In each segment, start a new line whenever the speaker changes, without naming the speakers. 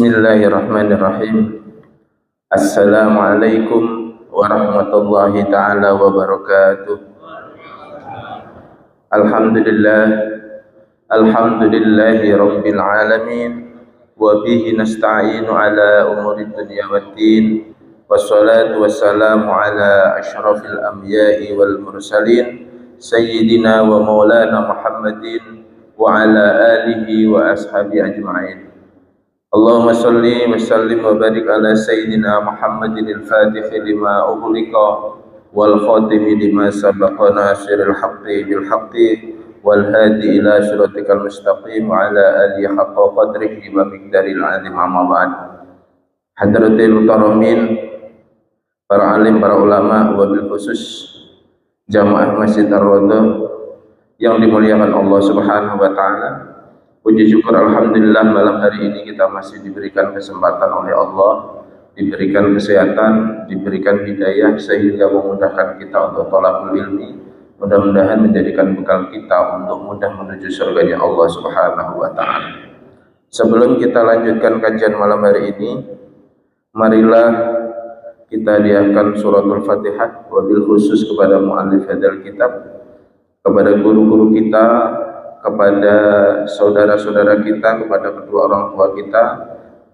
Bismillahirrahmanirrahim. Assalamualaikum warahmatullahi ta'ala wabarakatuh. Alhamdulillah, alhamdulillahi rabbil alamin, wa bihi nasta'inu ala umuri dunya waddin, wassalatu wassalamu ala asyrafil anbiya'i wal mursalin, sayyidina wa maulana Muhammadin wa ala alihi wa ashabi ajma'in. Allahumma salli wa sallim wa barik ala sayyidina Muhammadin al-Fatih lima ughliqa wal khatimi lima sabaqa nasiril haqqi bil haqqi wal hadi ila siratikal mustaqim wa ala alihi haqqa qadrihi wa miqdaril azim, amma ba'd. Hadratil mutaramin, para alim, para ulama, wabil khusus jamaah Masjid Ar-Raudhah yang dimuliakan Allah Subhanahu wa taala. Puji syukur alhamdulillah, malam hari ini kita masih diberikan kesempatan oleh Allah, diberikan kesehatan, diberikan hidayah sehingga memudahkan kita untuk thalabul ilmi. Mudah-mudahan menjadikan bekal kita untuk mudah menuju surganya Allah Subhanahu wa taala. Sebelum kita lanjutkan kajian malam hari ini, marilah kita hadiahkan suratul Fatihah wabil khusus kepada muallif hadzal kitab, kepada guru-guru kita, kepada saudara-saudara kita, kepada kedua orang tua kita,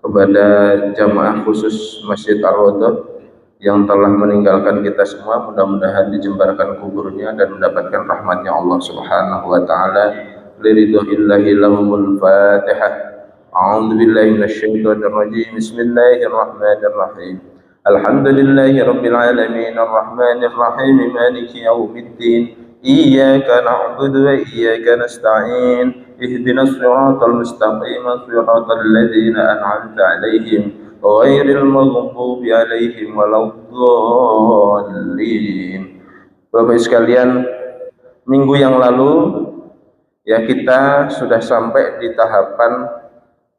kepada jamaah khusus Masjid Ar-Raudhah yang telah meninggalkan kita semua. Mudah-mudahan dijembarkan kuburnya dan mendapatkan rahmatnya Allah Subhanahu wa taala. Liridhillahi lahumul Fatihah. A'udzu billahi minasyaitonir rajim. Bismillahirrahmanirrahim. Alhamdulillahi rabbil alamin, arrahmanir rahim, maliki yaumiddin. Iyyaka na'budu wa iyyaka nasta'in. Ihdinas siratal mustaqim, siratal ladzina an'amta 'alaihim ghairil maghdubi 'alaihim waladdallin. Bapak sekalian, minggu yang lalu ya kita sudah sampai di tahapan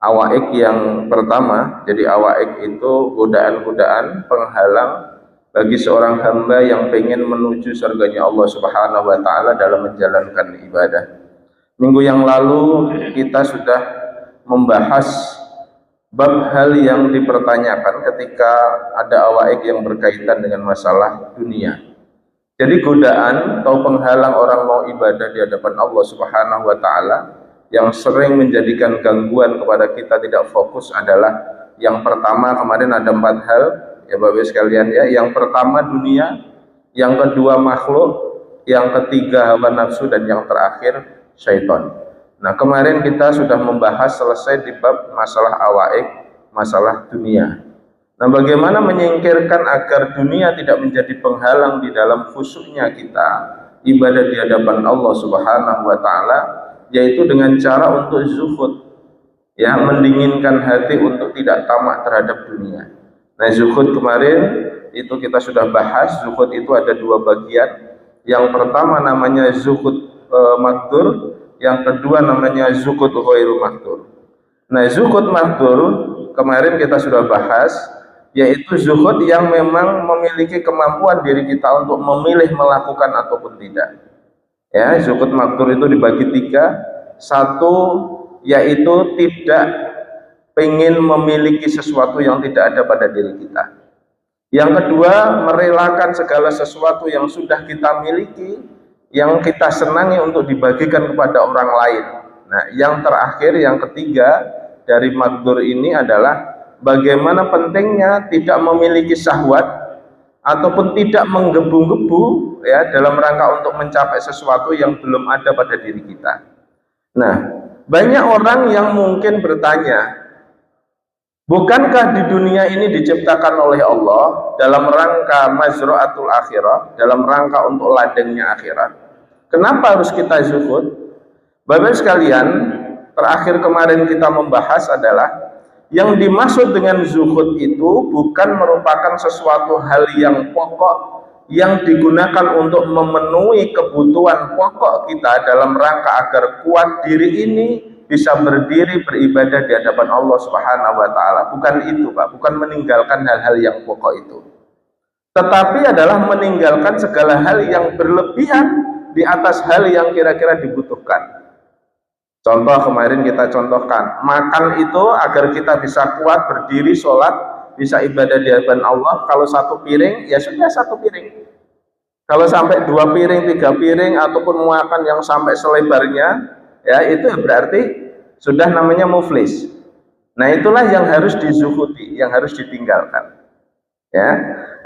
awaik yang pertama. Jadi awaik itu godaan-godaan penghalang bagi seorang hamba yang pengen menuju surganya Allah Subhanahu wa taala dalam menjalankan ibadah. Minggu yang lalu kita sudah membahas bab hal yang dipertanyakan ketika ada awaik yang berkaitan dengan masalah dunia. Jadi godaan atau penghalang orang mau ibadah di hadapan Allah Subhanahu wa taala yang sering menjadikan gangguan kepada kita tidak fokus adalah yang pertama, kemarin ada 4 hal ya Bapak sekalian ya. Yang pertama dunia, yang kedua makhluk, yang ketiga hawa nafsu, dan yang terakhir syaitan. Nah, kemarin kita sudah membahas selesai di bab masalah awaik, masalah dunia. Nah, bagaimana menyingkirkan agar dunia tidak menjadi penghalang di dalam khusyuknya kita ibadah di hadapan Allah Subhanahu wa taala, yaitu dengan cara untuk zuhud, ya, mendinginkan hati untuk tidak tamak terhadap dunia. Nah, zuhud kemarin itu kita sudah bahas. Zuhud itu ada 2 bagian. Yang pertama namanya zuhud makdur, yang kedua namanya zuhud ghairu makdur. Nah, zuhud makdur kemarin kita sudah bahas, yaitu zuhud yang memang memiliki kemampuan diri kita untuk memilih melakukan ataupun tidak. Ya, zuhud makdur itu dibagi 3. Satu, yaitu tidak pengen memiliki sesuatu yang tidak ada pada diri kita. Yang kedua, merelakan segala sesuatu yang sudah kita miliki, yang kita senangi untuk dibagikan kepada orang lain. Nah, yang terakhir, yang ketiga dari makdur ini adalah bagaimana pentingnya tidak memiliki syahwat ataupun tidak menggebu-gebu ya dalam rangka untuk mencapai sesuatu yang belum ada pada diri kita. Nah, banyak orang yang mungkin bertanya, bukankah di dunia ini diciptakan oleh Allah dalam rangka mazra'atul akhirah, dalam rangka untuk ladangnya akhirat? Kenapa harus kita zuhud? Bapak sekalian, terakhir kemarin kita membahas adalah yang dimaksud dengan zuhud itu bukan merupakan sesuatu hal yang pokok yang digunakan untuk memenuhi kebutuhan pokok kita dalam rangka agar kuat diri ini bisa berdiri beribadah di hadapan Allah Subhanahu wa taala. Bukan itu, Pak. Bukan meninggalkan hal-hal yang pokok itu. Tetapi adalah meninggalkan segala hal yang berlebihan di atas hal yang kira-kira dibutuhkan. Contoh kemarin kita contohkan, makan itu agar kita bisa kuat berdiri sholat, bisa ibadah di hadapan Allah. Kalau satu piring, ya sudah satu piring. Kalau sampai 2 piring, 3 piring, ataupun makan yang sampai selebarnya, ya itu berarti sudah namanya muflis. Nah itulah yang harus dizuhudi, yang harus ditinggalkan. Ya.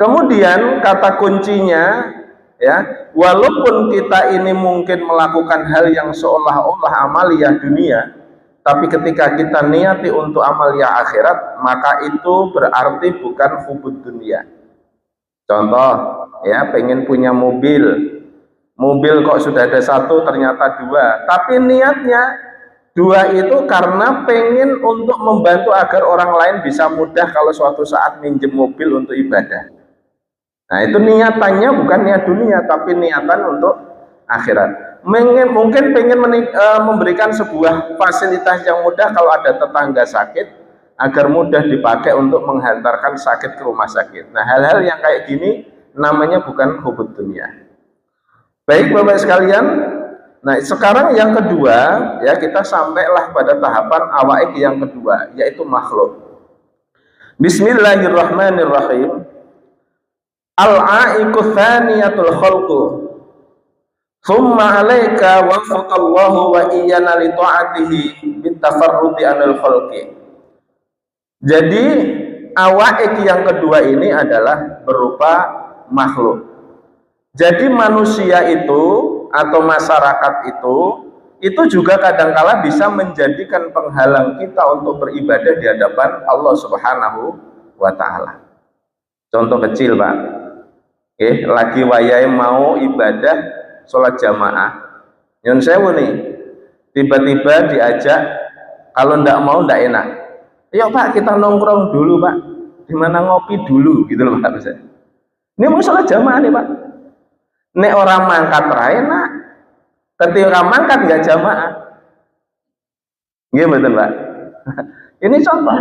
Kemudian kata kuncinya, ya, walaupun kita ini mungkin melakukan hal yang seolah-olah amaliyah dunia, tapi ketika kita niati untuk amaliyah akhirat, maka itu berarti bukan hubud dunia. Contoh, ya, pengen punya mobil kok sudah ada satu ternyata dua, tapi niatnya dua itu karena pengen untuk membantu agar orang lain bisa mudah kalau suatu saat minjem mobil untuk ibadah. Nah itu niatannya bukan niat dunia, tapi niatan untuk akhirat. Mungkin pengen memberikan sebuah fasilitas yang mudah kalau ada tetangga sakit, agar mudah dipakai untuk menghantarkan sakit ke rumah sakit. Nah hal-hal yang kayak gini namanya bukan hubud dunia. Baik Bapak sekalian, nah sekarang yang kedua, ya kita sampailah pada tahapan awaik yang kedua, yaitu makhluk. Bismillahirrahmanirrahim. Al-aiku thaniyatul khalqu thumma alaika wafaqallahu wa iyana li ta'atihi bitafarrudi anil khalqi. Jadi awaik yang kedua ini adalah berupa makhluk. Jadi manusia itu atau masyarakat itu juga kadangkala bisa menjadikan penghalang kita untuk beribadah di hadapan Allah Subhanahu wa Ta'ala. Contoh kecil Pak, lagi wayai mau ibadah sholat jamaah, nyun sewu nih, tiba-tiba diajak, kalau ndak mau ndak enak, yuk Pak kita nongkrong dulu Pak, dimana ngopi dulu gitu loh Pak. Bisa ini mau sholat jamaah nih Pak, nek orang mangkat enak, ketika mangkat nggak jamaah, gimana betul Pak? Ini contoh.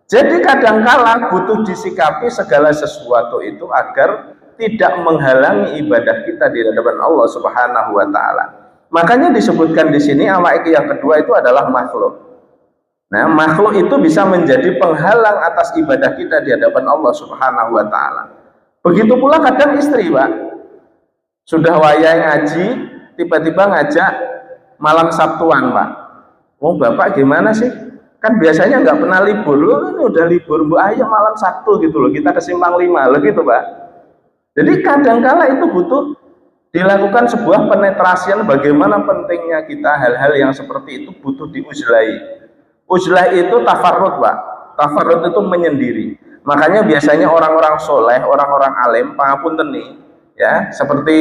Jadi kadangkala butuh disikapi segala sesuatu itu agar tidak menghalangi ibadah kita di hadapan Allah Subhanahu wa Ta'ala. Makanya disebutkan di sini awaik yang kedua itu adalah makhluk. Nah, makhluk itu bisa menjadi penghalang atas ibadah kita di hadapan Allah Subhanahu wa Ta'ala. Begitu pula kadang istri, Pak. Sudah wayai ngaji, tiba-tiba ngajak malam Sabtuan, Pak. Oh, Bapak gimana sih? Kan biasanya nggak pernah libur, loh ini udah libur, Bu, ayo malam Sabtu gitu loh, kita ke Simpang 5 loh gitu Pak. Jadi kadangkala itu butuh dilakukan sebuah penetrasian bagaimana pentingnya kita hal-hal yang seperti itu butuh diuzlai. Uzlai itu tafarrud Pak, tafarrud itu menyendiri. Makanya biasanya orang-orang soleh, orang-orang alim, pangapunten nih, ya seperti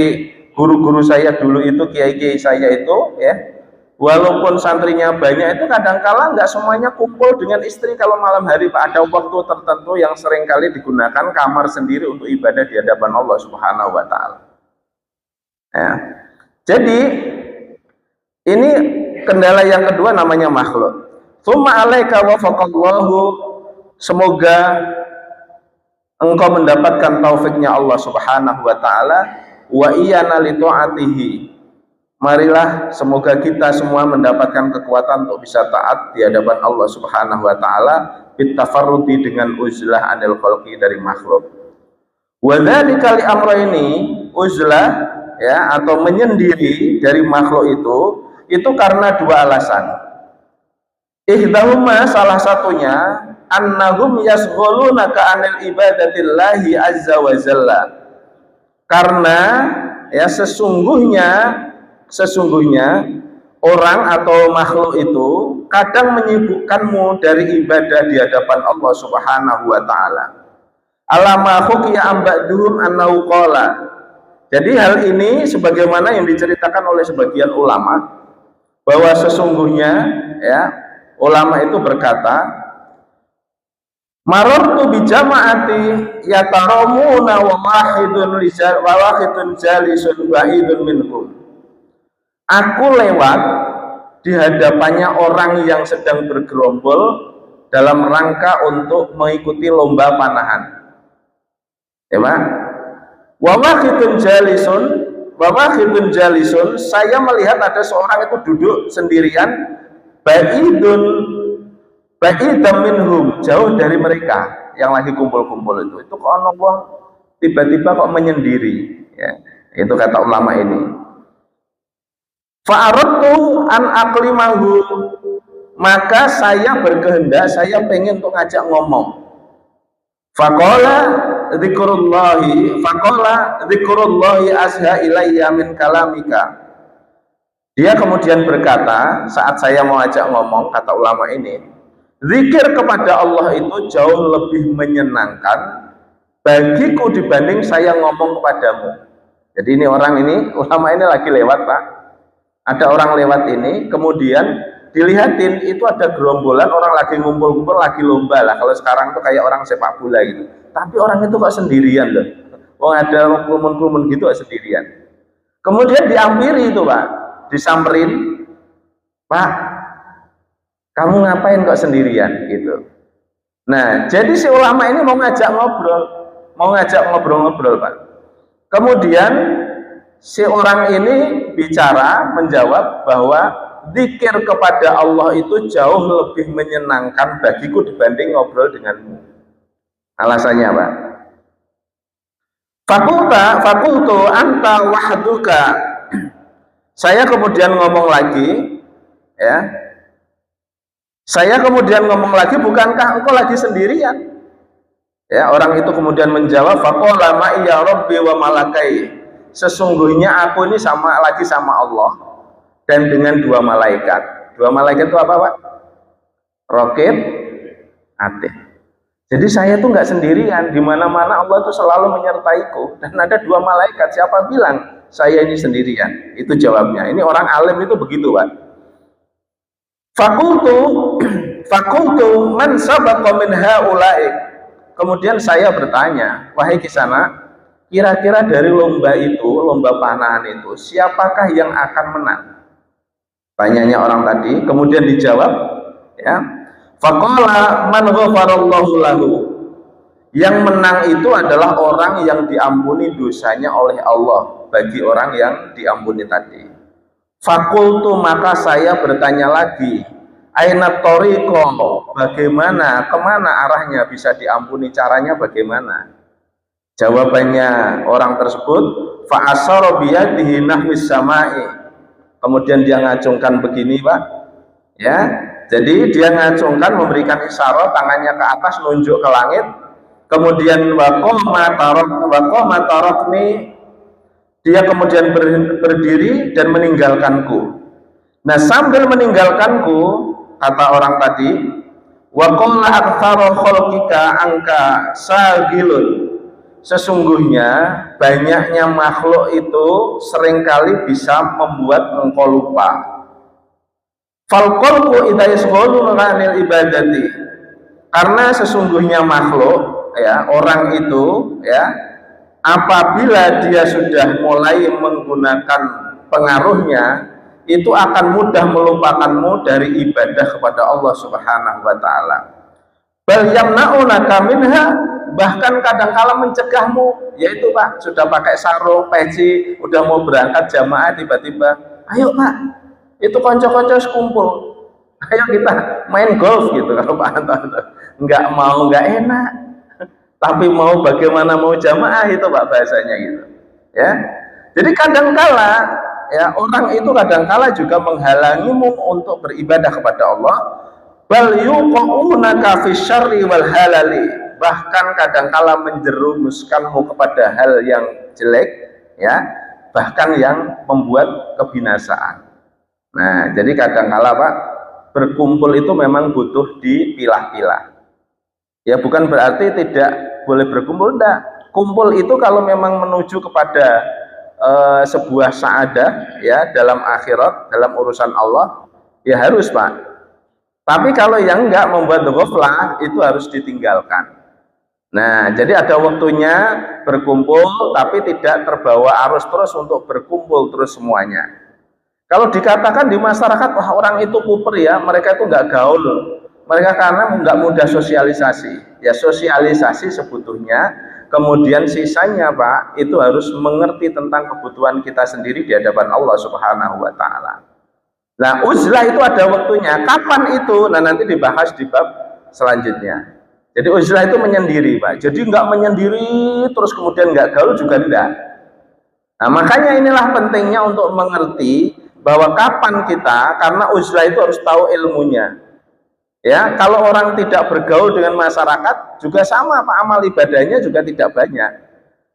guru-guru saya dulu itu, kiai-kiai saya itu, ya. Walaupun santrinya banyak itu kadangkala nggak semuanya kumpul dengan istri kalau malam hari Pak. Ada waktu tertentu yang seringkali digunakan kamar sendiri untuk ibadah di hadapan Allah Subhanahu wa Ta'ala. Ya. Jadi ini kendala yang kedua namanya makhluk. Tsumma alaika wafaqallahu, semoga engkau mendapatkan taufiknya Allah Subhanahu wa Ta'ala, wa iyana li ta'atihi. Marilah semoga kita semua mendapatkan kekuatan untuk bisa taat di hadapan Allah Subhanahu wa Ta'ala bitafarrudi dengan uzlah anil khalqi dari makhluk. Wa dzalika li amrayni, uzlah ya atau menyendiri dari makhluk itu karena dua alasan. Ihdahuma, salah satunya, annahum yasghulunaka anil ibadatillahi azza wa jalla. Karena ya sesungguhnya orang atau makhluk itu kadang menyibukkanmu dari ibadah di hadapan Allah Subhanahu wa Ta'ala. Alama hukiya amba'duhum annahu qala. Jadi hal ini sebagaimana yang diceritakan oleh sebagian ulama, bahwa sesungguhnya ya ulama itu berkata, marartu bi jama'ati yataramuna wa wahidun jalisun ba'idun minhum. Aku lewat di hadapannya orang yang sedang bergerombol dalam rangka untuk mengikuti lomba panahan. Ya Pak? Wa wahidun jalisun, wa wahidun jalisun, saya melihat ada seorang itu duduk sendirian, baidun minhum, jauh dari mereka yang lagi kumpul-kumpul itu kok Allah tiba-tiba kok menyendiri, ya. Itu kata ulama ini. Fa'aradtu an aqlimahu, maka saya berkehendak, saya pengen untuk ngajak ngomong. Faqala dzikrullahi asha ilayya min kalamika. Dia kemudian berkata, saat saya mau ajak ngomong, kata ulama ini, zikir kepada Allah itu jauh lebih menyenangkan bagiku dibanding saya ngomong kepadamu. Jadi ini orang ini, ulama ini lagi lewat, Pak. Ada orang lewat ini, kemudian dilihatin itu ada gerombolan orang lagi ngumpul-ngumpul, lagi lomba lah. Kalau sekarang tuh kayak orang sepak bola gitu. Tapi orang itu kok sendirian loh. Oh, ada kerumun-kerumun gitu kok sendirian. Kemudian diampiri itu, Pak, disamperin, Pak, kamu ngapain kok sendirian gitu. Nah, jadi si ulama ini mau ngajak ngobrol, Pak. Kemudian si orang ini bicara, menjawab bahwa zikir kepada Allah itu jauh lebih menyenangkan bagiku dibanding ngobrol denganmu. Alasannya apa? Fakultu anta wahduka. Saya kemudian ngomong lagi, ya. Saya kemudian ngomong lagi, bukankah engkau lagi sendirian? Ya, orang itu kemudian menjawab, faqala ma ya rabbi wa malakai. Sesungguhnya aku ini lagi sama Allah dan dengan dua malaikat. Dua malaikat itu apa, Pak? Raqib, Atid. Jadi saya tuh nggak sendirian, di mana-mana Allah itu selalu menyertaiku dan ada dua malaikat. Siapa bilang saya ini sendirian? Itu jawabnya. Ini orang alim itu begitu, Pak. Fakultu man sabaqa min haula'i. Kemudian saya bertanya, wahai Kisana, kira-kira dari lomba itu, lomba panahan itu, siapakah yang akan menang? Tanyanya orang tadi, kemudian dijawab, ya. Faqala man ghafarallahu lahu. Yang menang itu adalah orang yang diampuni dosanya oleh Allah bagi orang yang diampuni tadi. Fakultu, maka saya bertanya lagi, aina thoriqo, bagaimana, kemana arahnya bisa diampuni, caranya bagaimana? Jawabannya orang tersebut, fa asyara biyadihi nahwis samai. Kemudian dia ngacungkan begini, Pak, ya. Jadi dia ngacungkan, memberikan isyarat, tangannya ke atas, nunjuk ke langit. Kemudian waqoma tarokni, dia kemudian berdiri dan meninggalkanku. Nah, sambil meninggalkanku, kata orang tadi, waqala aktsara khalqika angka sagilun. Sesungguhnya banyaknya makhluk itu seringkali bisa membuat engkau lupa. Falqalbu idza yashghulu 'anil ibadati. Karena sesungguhnya makhluk, ya, orang itu, ya, apabila dia sudah mulai menggunakan pengaruhnya, itu akan mudah melupakanmu dari ibadah kepada Allah Subhanahu wa taala. Bal yamna'unaka minha, bahkan kadangkala mencegahmu, yaitu, Pak, sudah pakai sarung, peci, udah mau berangkat jamaah, tiba-tiba, ayo, Pak, itu konco-konco kumpul, ayo kita main golf gitu. Kalau Pak Anton nggak mau, nggak enak, tapi mau bagaimana mau jamaah, itu, Pak, bahasanya gitu, ya. Jadi kadangkala, ya, orang itu kadangkala juga menghalangimu untuk beribadah kepada Allah. Bal yuqaunaka fi syarri wal halali, bahkan kadangkala menjerumuskanmu kepada hal yang jelek, ya, bahkan yang membuat kebinasaan. Nah, jadi kadangkala, Pak, berkumpul itu memang butuh dipilah-pilah. Ya, bukan berarti tidak boleh berkumpul, enggak. Kumpul itu kalau memang menuju kepada sebuah sa'adah, ya, dalam akhirat, dalam urusan Allah, ya harus, Pak. Tapi kalau yang enggak, membuat ghaflah, itu harus ditinggalkan. Nah, jadi ada waktunya berkumpul, tapi tidak terbawa arus terus untuk berkumpul terus semuanya. Kalau dikatakan di masyarakat, wah, orang itu kuper, ya, mereka itu enggak gaul, mereka karena enggak mudah sosialisasi. Ya, sosialisasi sebetulnya kemudian sisanya Pak itu harus mengerti tentang kebutuhan kita sendiri di hadapan Allah Subhanahu wa taala. Nah, uzlah itu ada waktunya. Kapan itu? Nah, nanti dibahas di bab selanjutnya. Jadi uzlah itu menyendiri Pak. Jadi nggak menyendiri terus kemudian nggak gaul juga enggak. Nah, makanya inilah pentingnya untuk mengerti bahwa kapan kita, karena uzlah itu harus tahu ilmunya. Ya, kalau orang tidak bergaul dengan masyarakat juga sama Pak, amal ibadahnya juga tidak banyak.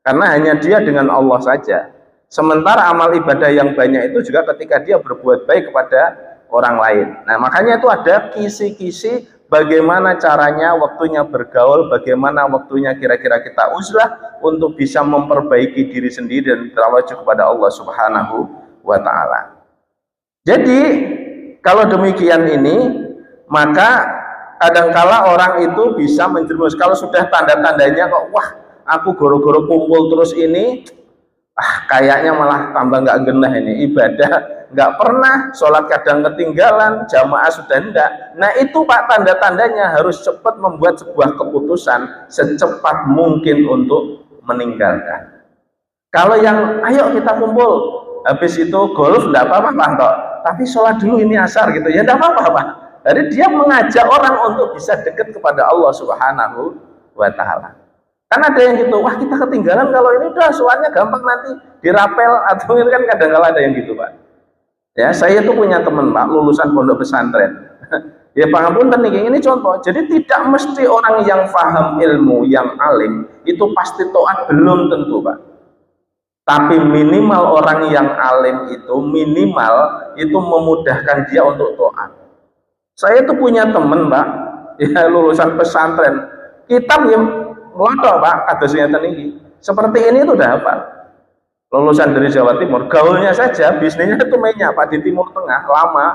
Karena hanya dia dengan Allah saja. Sementara amal ibadah yang banyak itu juga ketika dia berbuat baik kepada orang lain. Nah, makanya itu ada kisi-kisi bagaimana caranya waktunya bergaul, bagaimana waktunya kira-kira kita uzlah untuk bisa memperbaiki diri sendiri dan bertawajud kepada Allah Subhanahu wa taala. Jadi, kalau demikian ini, maka kadangkala orang itu bisa menjerumus. Kalau sudah tanda-tandanya kok, wah, aku goro-goro kumpul terus ini, kayaknya malah tambah nggak genah ini, ibadah nggak pernah, sholat kadang ketinggalan, jamaah sudah enggak. Nah itu Pak tanda-tandanya harus cepat membuat sebuah keputusan secepat mungkin untuk meninggalkan. Kalau yang ayo kita kumpul, habis itu golf enggak apa-apa Pak Anto, tapi sholat dulu ini asar gitu ya, enggak apa-apa Pak. Jadi dia mengajak orang untuk bisa dekat kepada Allah Subhanahu wa taala. Kan ada yang gitu, wah kita ketinggalan kalau ini udah sholatnya gampang nanti dirapel, atau ini kan kadang-kadang ada yang gitu Pak. Ya, saya tuh punya teman Pak, lulusan pondok pesantren. Ya pangapunten ini contoh. Jadi tidak mesti orang yang paham ilmu, yang alim itu pasti taat, belum tentu Pak. Tapi minimal orang yang alim itu minimal itu memudahkan dia untuk taat. Saya tuh punya teman Pak, ya lulusan pesantren, kitab yang ngelodok Pak, kadosnya tinggi. Seperti ini tuh udah hafal. Lulusan dari Jawa Timur, gaulnya saja, bisnisnya itu mainnya Pak di Timur Tengah, lama,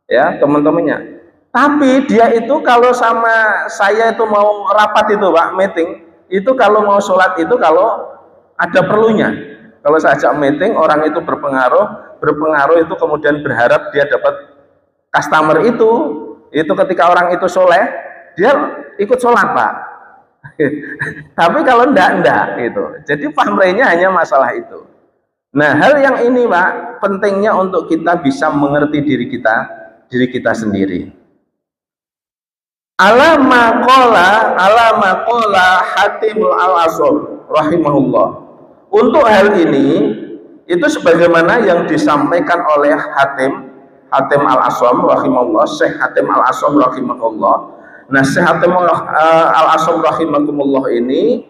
ya teman-temannya. Tapi dia itu kalau sama saya itu mau rapat itu Pak, meeting, itu kalau mau sholat itu kalau ada perlunya. Kalau saya ajak meeting, orang itu berpengaruh itu kemudian berharap dia dapat customer itu ketika orang itu soleh, dia ikut sholat Pak. Tapi kalau enggak gitu. Jadi pahmrenya hanya masalah itu. Nah, hal yang ini Pak, pentingnya untuk kita bisa mengerti diri kita sendiri. Alama qala Hatimul Al-Asam rahimahullah. Untuk hal ini itu sebagaimana yang disampaikan oleh Hatim Al-Asam rahimahullah, Syekh Hatim Al-Asam rahimahullah. Nah, Syekh Hatim Al-Asam rahimahullah ini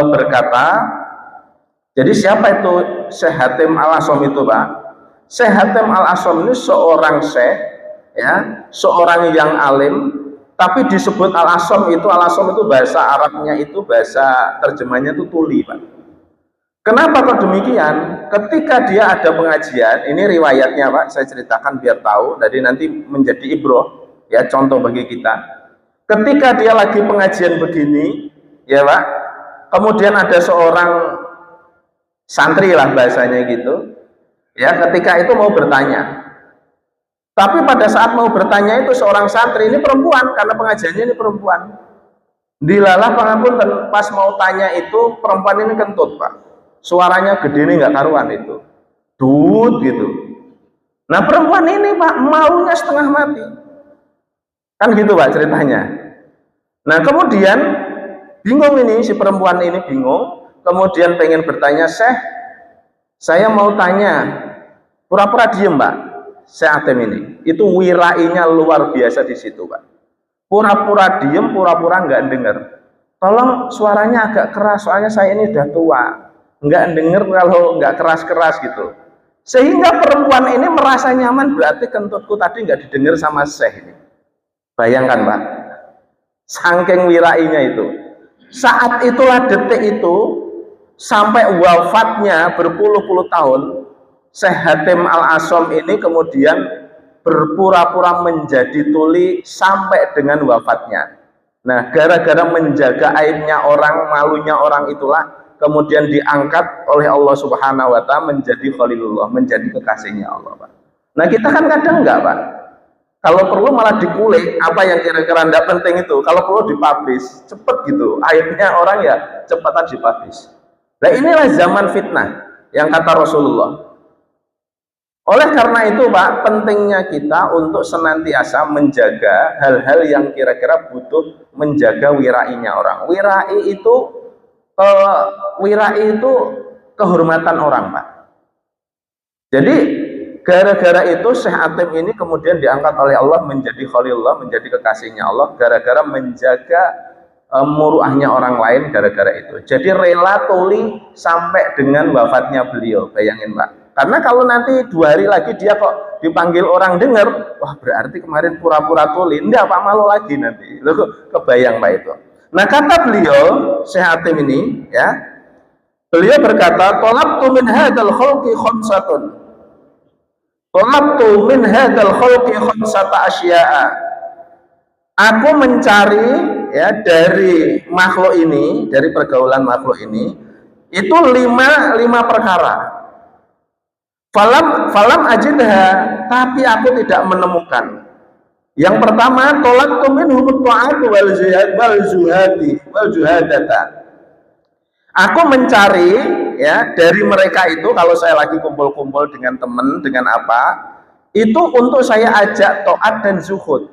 berkata, jadi siapa itu Syekh Hatim Al-Asam itu Pak? Syekh Hatim Al-Asam ini seorang syekh, ya, seorang yang alim, tapi disebut Al-Asam itu bahasa Arabnya itu bahasa terjemahnya itu tuli Pak. Kenapa kok demikian? Ketika dia ada pengajian, ini riwayatnya Pak, saya ceritakan biar tahu, jadi nanti menjadi ibroh, ya, contoh bagi kita. Ketika dia lagi pengajian begini, ya Pak, kemudian ada seorang santri lah bahasanya gitu, ya, ketika itu mau bertanya. Tapi pada saat mau bertanya itu seorang santri, ini perempuan, karena pengajiannya ini perempuan. Dilalah pangapunten, pas mau tanya itu perempuan ini kentut Pak. Suaranya gede ini nggak karuan itu, dut gitu. Nah perempuan ini Pak malunya setengah mati, kan gitu Pak ceritanya. Nah kemudian bingung ini si perempuan ini bingung, kemudian pengen bertanya, Syekh, saya mau tanya, pura-pura diem Pak. Syekh Hatim ini, itu wirainya luar biasa di situ Pak. Pura-pura diem, pura-pura nggak dengar. Tolong suaranya agak keras, soalnya saya ini udah tua. Nggak dengar kalau nggak keras-keras gitu, sehingga perempuan ini merasa nyaman, berarti kentutku tadi nggak didengar sama Syekh ini. Bayangkan Pak, saking wirainya itu. Saat itulah detik itu sampai wafatnya berpuluh-puluh tahun, Syekh Hatim Al-Asam ini kemudian berpura-pura menjadi tuli sampai dengan wafatnya. Nah, gara-gara menjaga aibnya orang, malunya orang itulah kemudian diangkat oleh Allah Subhanahu wa taala menjadi Khalilullah, menjadi kekasihnya Allah Pak. Nah kita kan kadang enggak Pak, Kalau perlu malah dikulik apa yang kira-kira tidak penting itu. Kalau perlu dipublish, cepet gitu. Akhirnya orang ya cepatan dipublish. Nah inilah zaman fitnah yang kata Rasulullah. Oleh karena itu Pak, pentingnya kita untuk senantiasa menjaga hal-hal yang kira-kira butuh menjaga wirainya orang. Wirai itu kehormatan orang Pak. Jadi gara-gara itu Syekh Atim ini kemudian diangkat oleh Allah menjadi Khalilullah, menjadi kekasihnya Allah, gara-gara menjaga muruahnya orang lain gara-gara itu. Jadi rela tuli sampai dengan wafatnya beliau, bayangin Pak. Karena kalau nanti 2 hari lagi dia kok dipanggil orang dengar, wah berarti kemarin pura-pura tuli, enggak Pak, malu lagi nanti. Loh, kebayang Pak itu. Nah kata beliau, Syekh Atim ini ya, beliau berkata, "Talabtu min hadzal khalqi khamsatun." Talabtu min hadzal khalqi khamsata asya'a. Aku mencari ya dari makhluk ini, dari pergaulan makhluk ini, itu lima perkara. Falam ajidha, tapi aku tidak menemukan. Yang pertama, talabtu minhum ta'atu wal juhadata. Aku mencari ya dari mereka itu, kalau saya lagi kumpul-kumpul dengan teman, dengan apa, itu untuk saya ajak taat dan zuhud.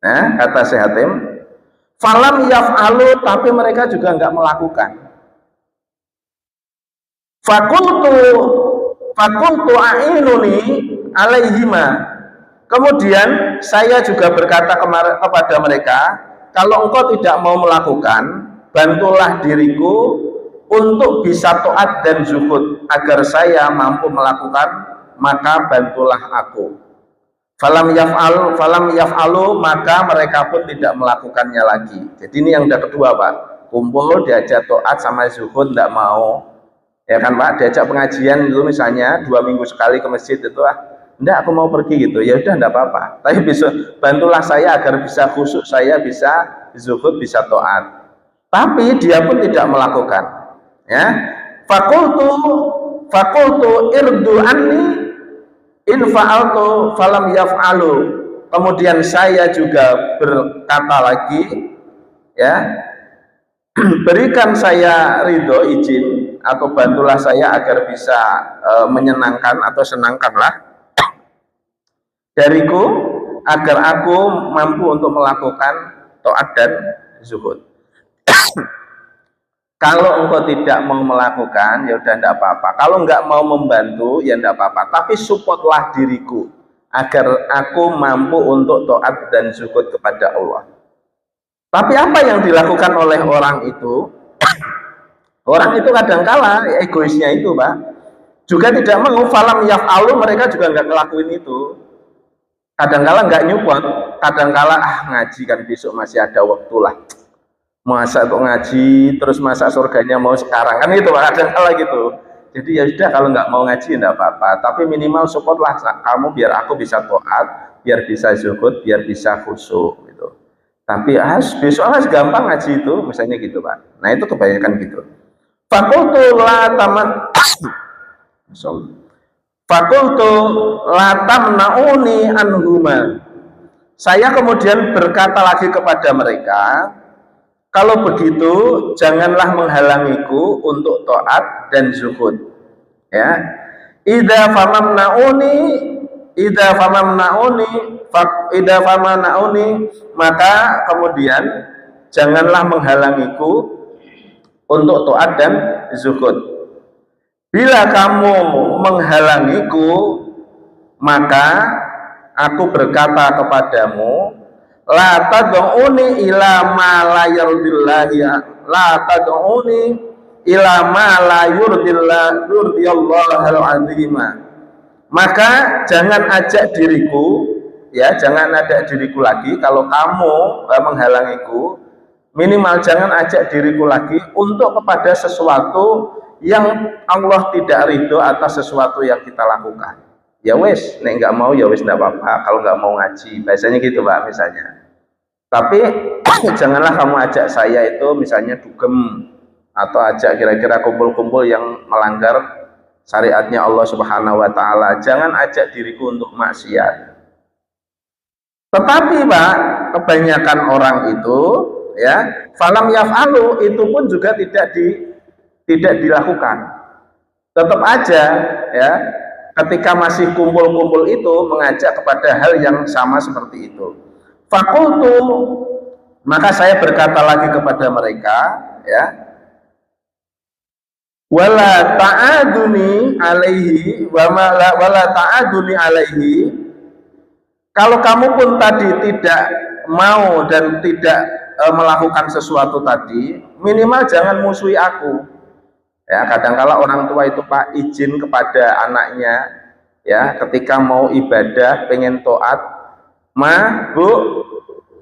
Nah, kata Syekh Hatim, falam yaf'alu, tapi mereka juga enggak melakukan. Fakultu a'inuni alaihima. Kemudian saya juga berkata kepada mereka, kalau engkau tidak mau melakukan, bantulah diriku untuk bisa taat dan zuhud, agar saya mampu melakukan, maka bantulah aku. Falam yaf'alu, maka mereka pun tidak melakukannya lagi. Jadi ini yang kedua Pak, kumpul diajak taat sama zuhud tidak mau, ya kan Pak, diajak pengajian itu misalnya 2 minggu sekali ke masjid itu, enggak aku mau pergi gitu, ya udah enggak apa-apa, tapi bisa bantulah saya agar bisa khusyuk, saya bisa zuhud, bisa taat. Tapi dia pun tidak melakukan ya. Fakultu irdu anni in fa'altu falam yaf'alu. Kemudian saya juga berkata lagi ya, berikan saya ridho, izin, atau bantulah saya agar bisa menyenangkan atau senangkanlah dariku, agar aku mampu untuk melakukan taat dan zuhud. Kalau engkau tidak mau melakukan, ya udah enggak apa-apa. Kalau enggak mau membantu, ya enggak apa-apa. Tapi supportlah diriku agar aku mampu untuk taat dan zuhud kepada Allah. Tapi apa yang dilakukan oleh orang itu? Orang itu kadangkala egoisnya itu, Pak. Juga tidak mau, falam yaf'alu, mereka juga enggak ngelakuin itu. Kadangkala enggak nyupport, kadangkala ngaji kan besok masih ada waktu lah. Masa kok ngaji terus masa surganya mau sekarang, kan itu kadang-kala gitu. Jadi ya sudah, kalau nggak mau ngaji enggak apa-apa, tapi minimal supportlah kamu biar aku bisa taat, biar bisa zuhud, biar bisa khusyuk gitu. Tapi besok gampang ngaji itu misalnya gitu Pak. Nah itu kebanyakan gitu. Fakultu la tamnauni anhuma. Saya kemudian berkata lagi kepada mereka, kalau begitu janganlah menghalangiku untuk taat dan zuhud. Ya. Idza famamnauni, maka kemudian janganlah menghalangiku untuk taat dan zuhud. Bila kamu menghalangiku, maka aku berkata kepadamu, la tad'uni ila ma la yurdillahi, la tad'uni ila ma la yurdillahul azima. Maka jangan ajak diriku, ya jangan ajak diriku lagi. Kalau kamu menghalangiku, minimal jangan ajak diriku lagi untuk kepada sesuatu yang Allah tidak ridho atas sesuatu yang kita lakukan. Ya wes, nek nggak mau ya wes nggak apa-apa. Kalau nggak mau ngaji, biasanya gitu Pak misalnya. Tapi janganlah kamu ajak saya itu misalnya dugem, atau ajak kira-kira kumpul-kumpul yang melanggar syariatnya Allah Subhanahu wa taala. Jangan ajak diriku untuk maksiat. Tetapi Pak, kebanyakan orang itu ya, falam yaf'alu itu pun juga tidak dilakukan. Tetap aja ya, ketika masih kumpul-kumpul itu mengajak kepada hal yang sama seperti itu. Fakultu, maka saya berkata lagi kepada mereka ya, wala ta'aduni alaihi wala ta'aduni alaihi, kalau kamu pun tadi tidak mau dan tidak melakukan sesuatu tadi, minimal jangan musuhi aku. Ya, kadangkala orang tua itu Pak izin kepada anaknya ya, ketika mau ibadah pengen taat, "Ma, Bu,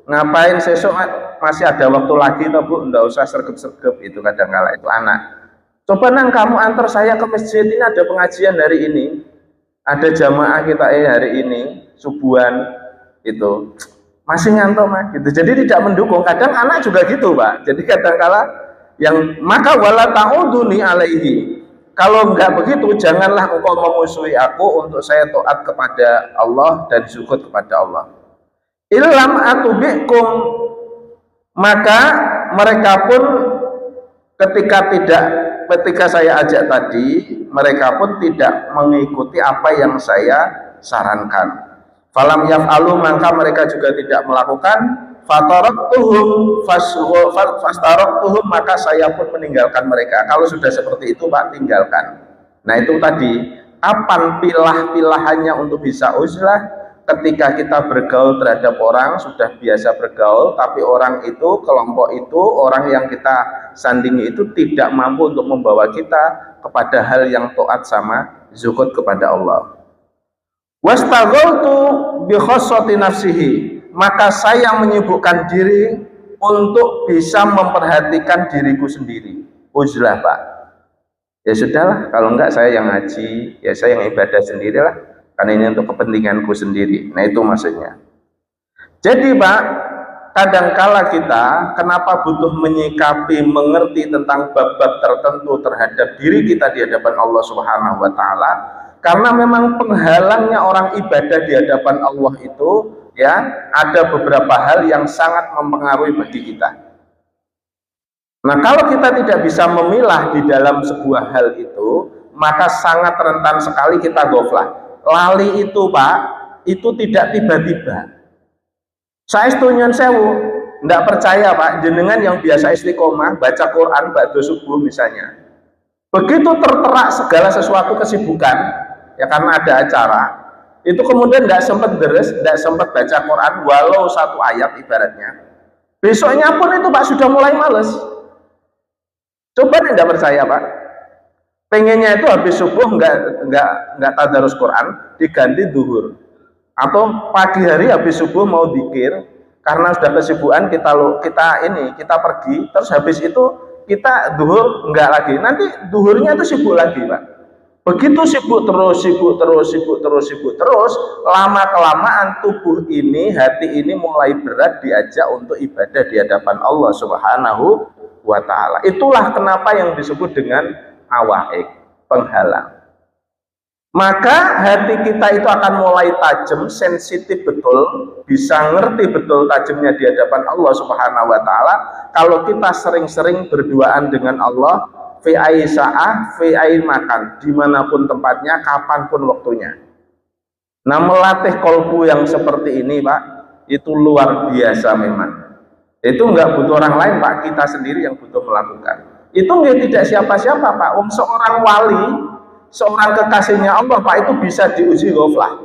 ngapain sesok masih ada waktu lagi toh Bu, enggak usah sergep-sergep." Itu kadangkala itu anak. "Coba nang kamu antar saya ke masjid, ini ada pengajian hari ini. Ada jamaah kita hari ini subuhan." Itu masih ngantuk Mas gitu. Jadi tidak mendukung. Kadang anak juga gitu Pak. Jadi kadangkala yang maka wala ta'uduni alaihi, kalau enggak begitu janganlah engkau memusuhi aku untuk saya taat kepada Allah dan syukur kepada Allah. Illam atubikum, maka mereka pun ketika saya ajak tadi, mereka pun tidak mengikuti apa yang saya sarankan. Falam yaf'alu, maka mereka juga tidak melakukan. Fataraktuhum fastaraktuhum, maka saya pun meninggalkan mereka. Kalau sudah seperti itu Pak, tinggalkan. Nah itu tadi, kapan pilah-pilahannya untuk bisa uzlah? Ketika kita bergaul terhadap orang, sudah biasa bergaul, tapi orang itu, kelompok itu, orang yang kita sandingi itu tidak mampu untuk membawa kita kepada hal yang taat sama zuhud kepada Allah. Wastaghaltu bi khassati nafsihi, maka saya menyibukkan diri untuk bisa memperhatikan diriku sendiri. Uzlah Pak. Ya sudahlah, kalau enggak saya yang ngaji, ya saya yang ibadah sendirilah, karena ini untuk kepentinganku sendiri. Nah itu maksudnya. Jadi Pak, kadangkala kita kenapa butuh menyikapi, mengerti tentang bab-bab tertentu terhadap diri kita di hadapan Allah Subhanahu wa taala, karena memang penghalangnya orang ibadah di hadapan Allah itu ya, ada beberapa hal yang sangat mempengaruhi bagi kita. Nah, kalau kita tidak bisa memilah di dalam sebuah hal itu, maka sangat rentan sekali kita ghaflah. Lali itu Pak, itu tidak tiba-tiba. Saya setunyun sewu, tidak percaya Pak, jenengan yang biasa istiqomah baca Quran ba'da subuh misalnya, begitu terterak segala sesuatu kesibukan ya karena ada acara, itu kemudian nggak sempat deres, nggak sempat baca Quran walau satu ayat ibaratnya, besoknya pun itu Pak sudah mulai males. Coba tidak percaya Pak, pengennya itu habis subuh nggak tadarus Quran, diganti duhur, atau pagi hari habis subuh mau dzikir karena sudah kesibukan kita pergi, terus habis itu kita duhur nggak lagi, nanti duhurnya itu sibuk lagi Pak. Begitu sibuk terus, lama kelamaan tubuh ini, hati ini mulai berat diajak untuk ibadah di hadapan Allah Subhanahu wa taala. Itulah kenapa yang disebut dengan awaik, penghalang. Maka hati kita itu akan mulai tajam, sensitif betul, bisa ngerti betul tajamnya di hadapan Allah Subhanahu wa taala kalau kita sering-sering berduaan dengan Allah fi sa'ah, fi makan, dimanapun tempatnya, kapanpun waktunya. Nah, melatih kolbu yang seperti ini Pak, itu luar biasa memang. Itu enggak butuh orang lain Pak, kita sendiri yang butuh melakukan. Itu enggak tidak siapa-siapa Pak. Seorang wali, seorang kekasihnya Allah Pak, itu bisa diuji ghaflah.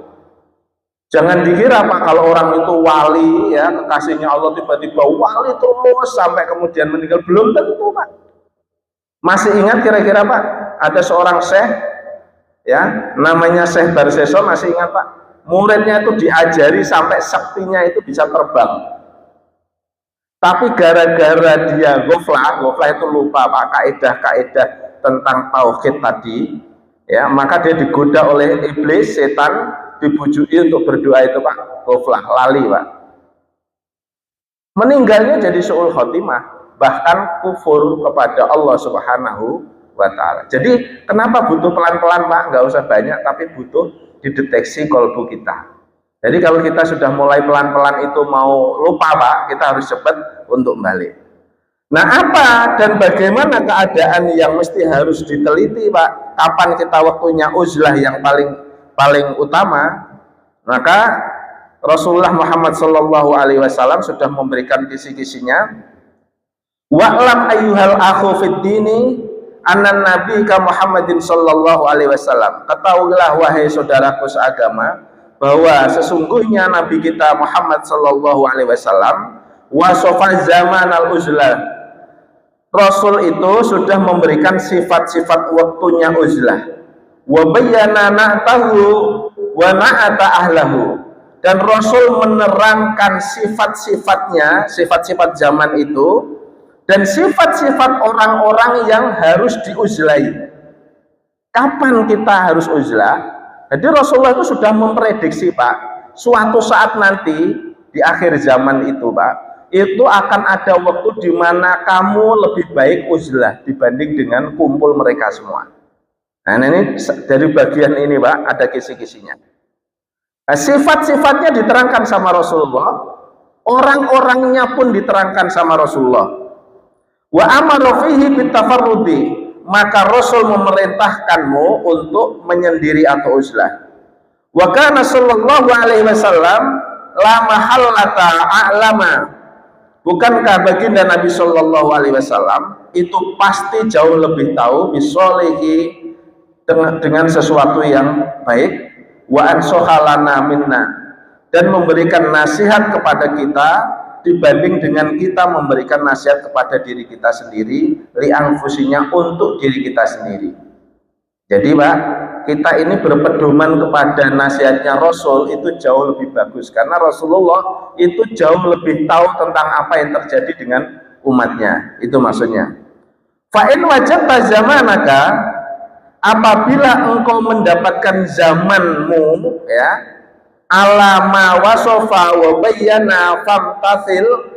Jangan dikira Pak kalau orang itu wali ya, kekasihnya Allah tiba-tiba wali terus sampai kemudian meninggal, belum tentu Pak. Masih ingat kira-kira Pak, ada seorang syekh ya, namanya Syekh Barseso, masih ingat Pak? Muridnya itu diajari sampai saktinya itu bisa terbang. Tapi gara-gara dia ghaflah itu lupa Pak, kaidah-kaidah tentang tauhid tadi, ya, maka dia digoda oleh iblis, setan, dibujuki untuk berdoa itu Pak, ghaflah, lali Pak. Meninggalnya jadi su'ul khotimah, bahkan kufur kepada Allah Subhanahu wa taala. Jadi kenapa butuh pelan-pelan Pak? Nggak usah banyak, tapi butuh dideteksi kolbu kita. Jadi kalau kita sudah mulai pelan-pelan itu mau lupa Pak, kita harus cepat untuk balik. Nah apa dan bagaimana keadaan yang mesti harus diteliti Pak? Kapan kita waktunya uzlah yang paling utama? Maka Rasulullah Muhammad Shallallahu Alaihi Wasallam sudah memberikan kisi-kisinya. Wa'lam ayyuhal akhu fid dini anan nabi ka Muhammadin Shallallahu Alaihi Wasallam. Ketahuilah wahai saudaraku seagama bahwa sesungguhnya Nabi kita Muhammad Shallallahu Alaihi Wasallam wasofa zaman al uzlah. Rasul itu sudah memberikan sifat-sifat waktunya uzlah. Wa bayyana na'tahu wa na'ata ahlahu. Dan Rasul menerangkan sifat-sifatnya, sifat-sifat zaman itu dan sifat-sifat orang-orang yang harus diuzlai. Kapan kita harus uzlah? Jadi Rasulullah itu sudah memprediksi Pak, suatu saat nanti di akhir zaman itu Pak, itu akan ada waktu di mana kamu lebih baik uzlah dibanding dengan kumpul mereka semua. Nah ini dari bagian ini Pak, ada kisi-kisinya. Nah, sifat-sifatnya diterangkan sama Rasulullah, orang-orangnya pun diterangkan sama Rasulullah. Wa amara fihi bitafarrudi, maka Rasul memerintahkanmu untuk menyendiri atau uzlah. Wa kana sallallahu alaihi wasallam la mahallata a'lama. Bukankah baginda Nabi Shallallahu Alaihi Wasallam itu pasti jauh lebih tahu bisolehi dengan sesuatu yang baik, wa ansohalana minna, dan memberikan nasihat kepada kita dibanding dengan kita memberikan nasihat kepada diri kita sendiri, li'anfusinya untuk diri kita sendiri. Jadi Pak, kita ini berpedoman kepada nasihatnya Rasul itu jauh lebih bagus, karena Rasulullah itu jauh lebih tahu tentang apa yang terjadi dengan umatnya. Itu maksudnya. Fa'in wajabta zamanaka, apabila engkau mendapatkan zamanmu ya, alama wasofa wa bayyana famtathil,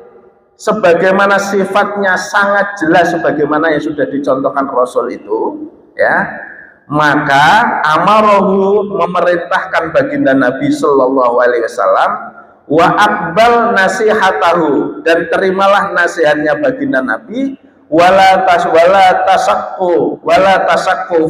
sebagaimana sifatnya sangat jelas sebagaimana yang sudah dicontohkan Rasul itu ya, maka amarohu memerintahkan baginda Nabi Shallallahu Alaihi Wasallam wa akbal nasihatahu, dan terimalah nasihatnya baginda Nabi, wala tasakku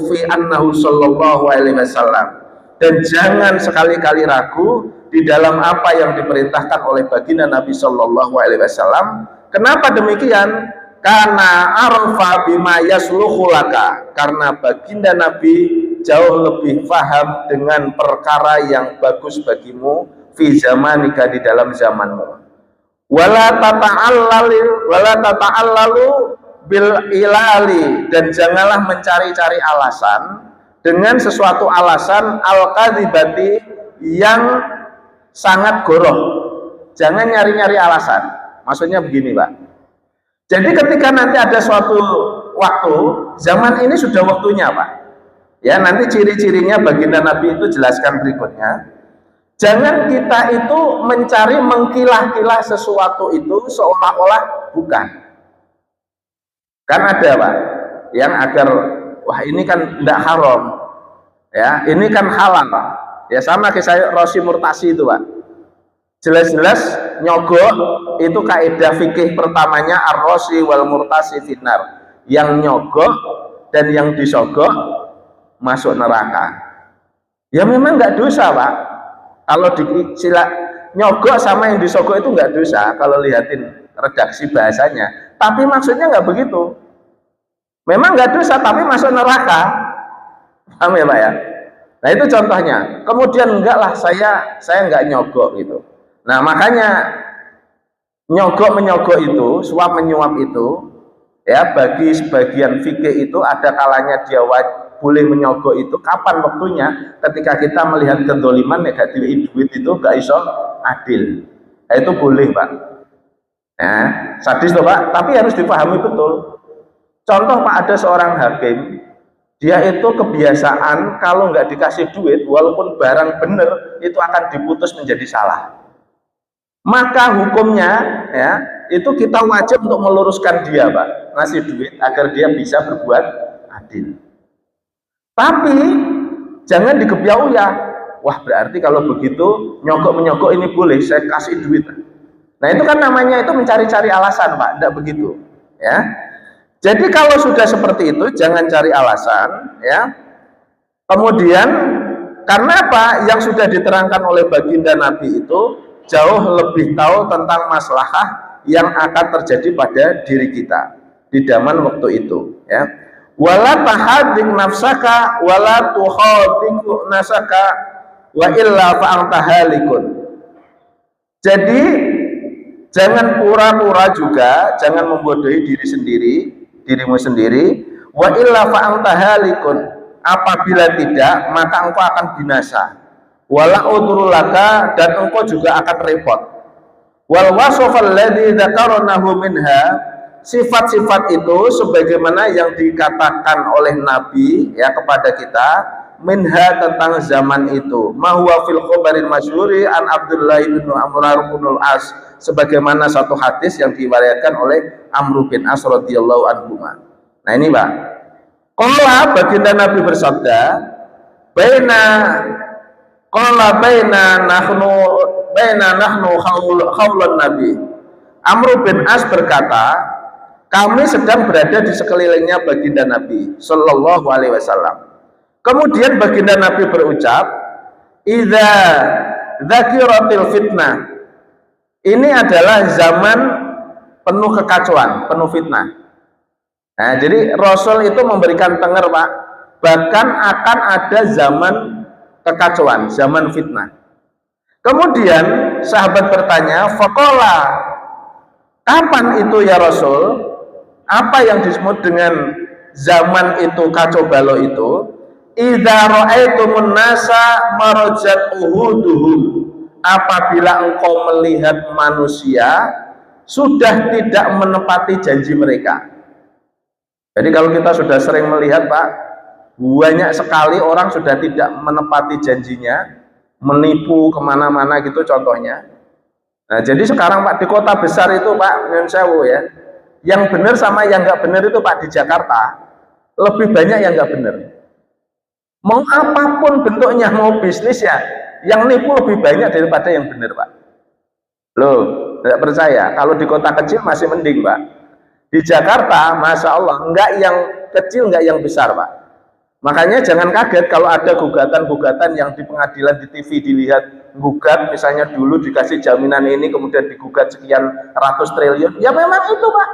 fi annahu Shallallahu Alaihi Wasallam, dan jangan sekali-kali ragu di dalam apa yang diperintahkan oleh baginda Nabi Shallallahu Alaihi Wasallam. Kenapa demikian? Karena arfa bima yasluhu laka, karena baginda Nabi jauh lebih paham dengan perkara yang bagus bagimu fi zamanika, di dalam zamanmu. Wala tata'allalu bil ilali, dan janganlah mencari-cari alasan dengan sesuatu alasan al-kadzibati yang sangat goroh. Jangan nyari-nyari alasan. Maksudnya begini Pak, jadi ketika nanti ada suatu waktu, zaman ini sudah waktunya Pak ya, nanti ciri-cirinya baginda Nabi itu jelaskan berikutnya. Jangan kita itu mencari mengkilah-kilah sesuatu itu seolah-olah bukan. Kan ada Pak yang agar wah ini kan tidak haram ya, ini kan halal Pak ya, sama kayak saya Rosi Murtasi itu Pak, jelas-jelas nyogok itu kaidah fikih pertamanya ar-rosi wal murtasi finnar, yang nyogok dan yang disogok masuk neraka. Ya memang nggak dosa Pak, kalau sila nyogok sama yang disogok itu nggak dosa kalau lihatin redaksi bahasanya, tapi maksudnya nggak begitu. Memang nggak dosa tapi masuk neraka, paham ya Pak ya? Nah itu contohnya. Kemudian enggak lah, saya nggak nyogok gitu. Nah makanya nyogok menyogok itu, suap menyuap itu ya, bagi sebagian fikih itu ada kalanya dia boleh menyogok itu kapan waktunya, ketika kita melihat kedoliman negatif duit itu gak iso adil, nah, itu boleh Pak ya, sadis loh Pak, tapi harus dipahami betul. Contoh Pak, ada seorang hakim, dia itu kebiasaan kalau nggak dikasih duit walaupun barang bener itu akan diputus menjadi salah. Maka hukumnya ya itu kita wajib untuk meluruskan dia Pak, ngasih duit agar dia bisa berbuat adil. Tapi jangan digebyauya. wah berarti kalau begitu nyogok-menyogok ini boleh, saya kasih duit. Nah itu kan namanya itu mencari-cari alasan Pak, tidak begitu ya. Jadi kalau sudah seperti itu jangan cari alasan ya. Kemudian karena apa? Yang sudah diterangkan oleh baginda Nabi itu jauh lebih tahu tentang maslahah yang akan terjadi pada diri kita di zaman waktu itu ya. Wala tahadik nafsaka wala tuhadiku nasaka wa illa fa'anta halikun. Jadi jangan pura-pura juga, jangan membodohi dirimu sendiri. Wa illa fa'anta halikun. Apabila tidak, maka engkau akan binasa. Wala udrulaka, dan engkau juga akan repot. Wal wasfal ladzi dzakarnahu minha, sifat-sifat itu sebagaimana yang dikatakan oleh Nabi ya kepada kita, minha tentang zaman itu, ma huwa fil khabaril masyhuri an Abdullah bin Amr bin Al-As, sebagaimana satu hadis yang diriwayatkan oleh Amr bin As radhiyallahu anhu. Nah ini Pak, qala baginda Nabi bersabda, baina nahnu khawlan Nabi. Amr bin As berkata, kami sedang berada di sekelilingnya baginda Nabi sallallahu alaihi wasallam. Kemudian baginda Nabi berucap, idza dzakiratil fitnah. Ini adalah zaman penuh kekacauan, penuh fitnah. Nah, jadi Rasul itu memberikan tenger Pak, bahkan akan ada zaman kekacauan, zaman fitnah. Kemudian sahabat bertanya, faqala, kapan itu ya Rasul? Apa yang disebut dengan zaman itu kacau balau itu? Idza ra'aitumun nasa marajat uhuduhum, apabila engkau melihat manusia sudah tidak menepati janji mereka. Jadi kalau kita sudah sering melihat Pak, banyak sekali orang sudah tidak menepati janjinya, menipu kemana-mana gitu contohnya. Nah jadi sekarang Pak di kota besar itu Pak, Nyun Sewu ya, yang benar sama yang nggak benar itu Pak di Jakarta lebih banyak yang nggak benar. Mau apapun bentuknya, mau bisnis ya, yang nipu lebih banyak daripada yang benar Pak. Loh, tidak percaya? Kalau di kota kecil masih mending Pak. Di Jakarta, Masya Allah, enggak yang kecil, enggak yang besar Pak. Makanya jangan kaget kalau ada gugatan-gugatan yang di pengadilan, di TV dilihat gugat, misalnya dulu dikasih jaminan ini, kemudian digugat sekian ratus triliun, ya memang itu Pak.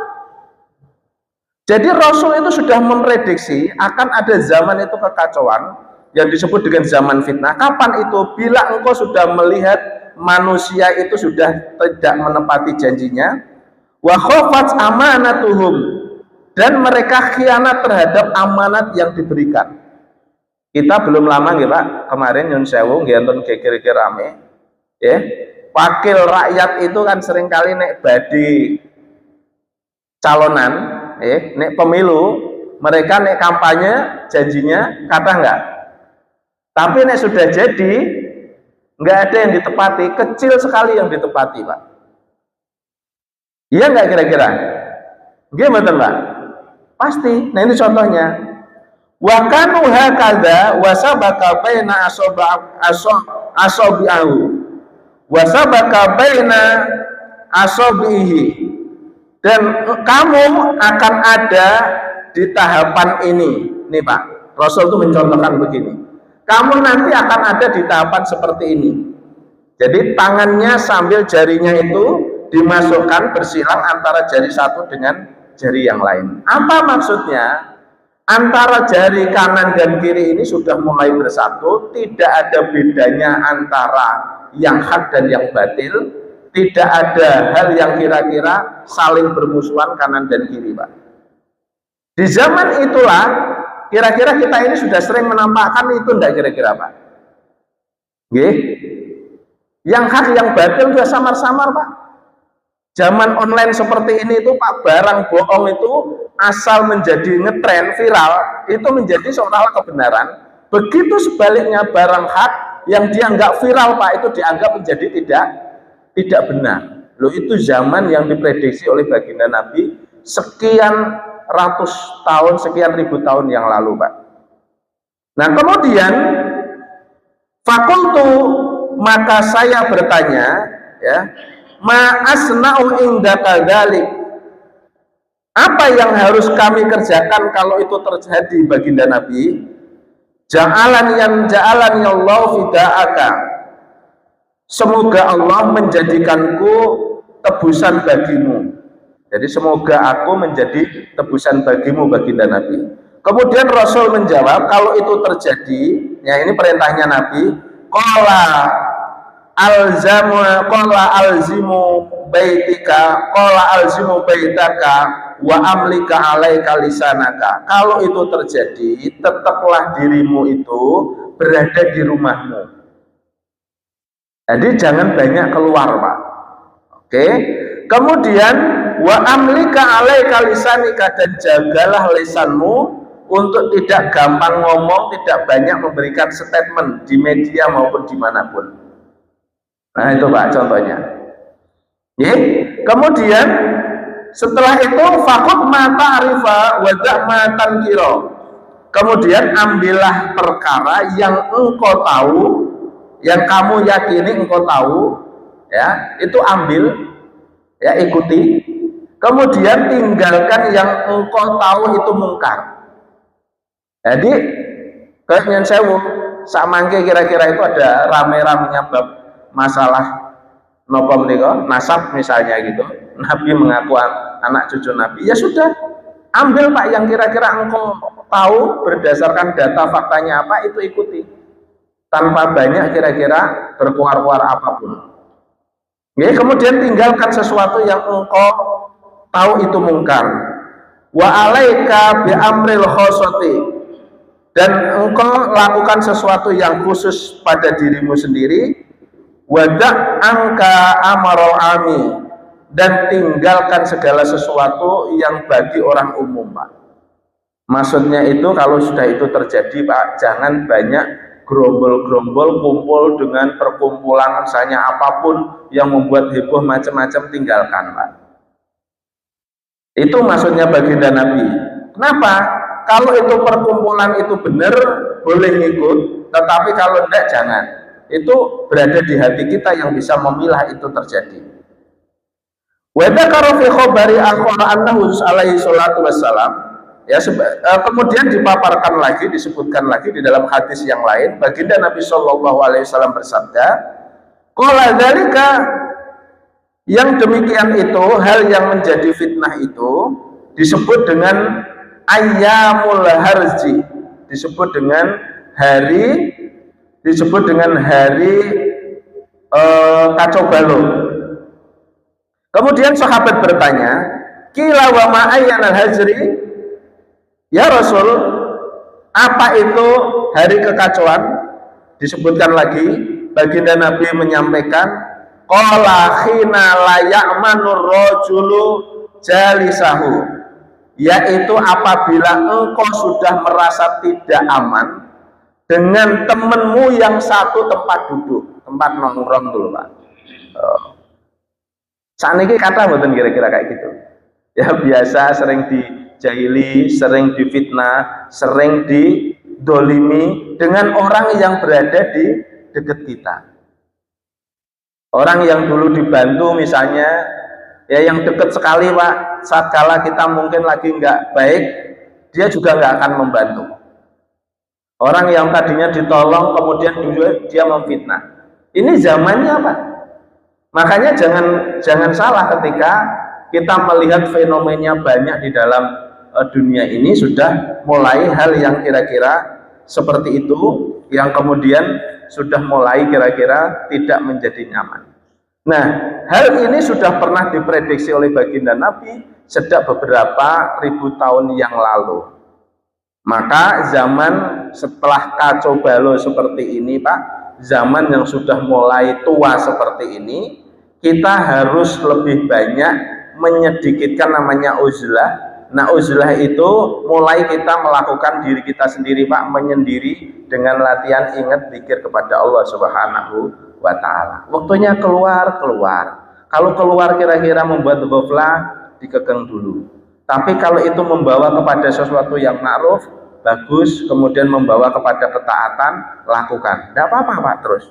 Jadi Rasul itu sudah memprediksi akan ada zaman itu kekacauan yang disebut dengan zaman fitnah. Kapan itu? Bila engkau sudah melihat manusia itu sudah tidak menepati janjinya, wa khafat amanatuhum, dan mereka khianat terhadap amanat yang diberikan. Kita belum lama nggih Pak, kemarin Nyun Sewu nggih enten geger-geger rame. Ya, wakil rakyat itu kan seringkali nek badi calonan, nek pemilu, mereka nek kampanye janjinya kata enggak. Tapi nek sudah jadi enggak ada yang ditepati, kecil sekali yang ditepati Pak. Iya enggak kira-kira? Gimana Pak? Pasti. Nah ini contohnya. Wa kanu hakadza wa sabaka baina asabi'ahu wa sabaka baina asabihi. Dan kamu akan ada di tahapan ini. Nih Pak, Rasul itu mencontohkan begini. Kamu nanti akan ada di tahapan seperti ini. Jadi tangannya sambil jarinya itu dimasukkan bersilang antara jari satu dengan jari yang lain. Apa maksudnya? Antara jari kanan dan kiri ini sudah mulai bersatu, tidak ada bedanya antara yang hak dan yang batil, tidak ada hal yang kira-kira saling bermusuhan kanan dan kiri Pak. Di zaman itulah kira-kira kita ini sudah sering menampakkan itu enggak kira-kira Pak? Nggih. Yang hak yang batil sudah samar-samar Pak. Zaman online seperti ini itu Pak, barang bohong itu asal menjadi ngetren viral itu menjadi seolah-olah kebenaran. Begitu sebaliknya barang hak yang dianggap viral Pak itu dianggap menjadi tidak benar. Loh itu zaman yang diprediksi oleh baginda Nabi sekian ratus tahun, sekian ribu tahun yang lalu Pak. Nah kemudian Fakultu, maka saya bertanya, ya, ma asna'u indaka dzalik, apa yang harus kami kerjakan kalau itu terjadi, baginda Nabi? Ja'alani Allah fida'aka, semoga Allah menjadikanku tebusan bagimu. Jadi semoga aku menjadi tebusan bagimu, baginda Nabi. Kemudian Rasul menjawab, kalau itu terjadi, ya ini perintahnya Nabi, qala alzimu baitaka wa amlika alaika lisanaka. Kalau itu terjadi, tetaplah dirimu itu berada di rumahmu. Jadi jangan banyak keluar, Pak. Oke. Kemudian wa amlika alaika lisanika, dan jagalah lisanmu untuk tidak gampang ngomong, tidak banyak memberikan statement di media maupun dimanapun. Nah itu Pak contohnya. Ya. Kemudian setelah itu fakut mata arifa wadah matan kiro. Kemudian ambillah perkara yang engkau tahu, yang kamu yakini engkau tahu, ya itu ambil, ya ikuti. Kemudian tinggalkan yang engkau tahu itu mungkar. Jadi kayak sewu samangke kira-kira itu ada rame-ramenya bab masalah nopo menika nasab misalnya gitu. Nabi mengaku anak cucu Nabi, ya sudah ambil Pak yang kira-kira engkau tahu berdasarkan data faktanya apa, itu ikuti tanpa banyak kira-kira berkuar-kuar apapun. Ya, kemudian tinggalkan sesuatu yang engkau tahu itu mungkar. Wa alaika bi amril khosati, dan engkau lakukan sesuatu yang khusus pada dirimu sendiri. Wada' angka amarul ami, dan tinggalkan segala sesuatu yang bagi orang umum, Pak. Maksudnya itu kalau sudah itu terjadi, Pak, jangan banyak gerombol-gerombol kumpul dengan perkumpulan misalnya apapun yang membuat heboh macam-macam, tinggalkan, Pak. Itu maksudnya baginda Nabi. Kenapa? Kalau itu perkumpulan itu benar, boleh ngikut, tetapi kalau tidak jangan. Itu berada di hati kita yang bisa memilah itu terjadi. Wa dzakara fi khabari akhara annahu alaihi salatu wassalam, ya kemudian dipaparkan lagi, disebutkan lagi di dalam hadis yang lain, baginda Nabi sallallahu alaihi wasallam bersabda, qala dzalika, yang demikian itu, hal yang menjadi fitnah itu disebut dengan ayyamul harji, disebut dengan hari kacau balau. Kemudian sahabat bertanya, qila wa ma ayyanal hajri, ya Rasul, apa itu hari kekacauan? Disebutkan lagi, baginda Nabi menyampaikan, qala khina la ya'manur rajulu jalisahu, yaitu apabila engkau sudah merasa tidak aman dengan temenmu yang satu tempat duduk, tempat nongkrong dulu, Pak. Saat ini kata mboten kira-kira kayak gitu. Ya biasa sering dijahili, sering difitnah, sering didolimi dengan orang yang berada di dekat kita. Orang yang dulu dibantu misalnya, ya yang dekat sekali, Pak, saat kala kita mungkin lagi nggak baik, dia juga nggak akan membantu. Orang yang tadinya ditolong kemudian dia memfitnah. Ini zamannya, Pak. Makanya jangan salah ketika kita melihat fenomena banyak di dalam dunia ini, sudah mulai hal yang kira-kira seperti itu, yang kemudian sudah mulai kira-kira tidak menjadi nyaman. Nah, hal ini sudah pernah diprediksi oleh baginda Nabi sejak beberapa ribu tahun yang lalu. Maka zaman setelah kacau balau seperti ini, Pak, zaman yang sudah mulai tua seperti ini, kita harus lebih banyak menyedikitkan namanya uzlah. Nah, uzlah itu mulai kita melakukan diri kita sendiri, Pak, menyendiri dengan latihan ingat zikir kepada Allah Subhanahu wa ta'ala. Waktunya keluar. Kalau keluar kira-kira membuat ghaflah, dikekang dulu. Tapi kalau itu membawa kepada sesuatu yang ma'ruf, bagus, kemudian membawa kepada ketaatan, lakukan. Tidak apa-apa Pak terus.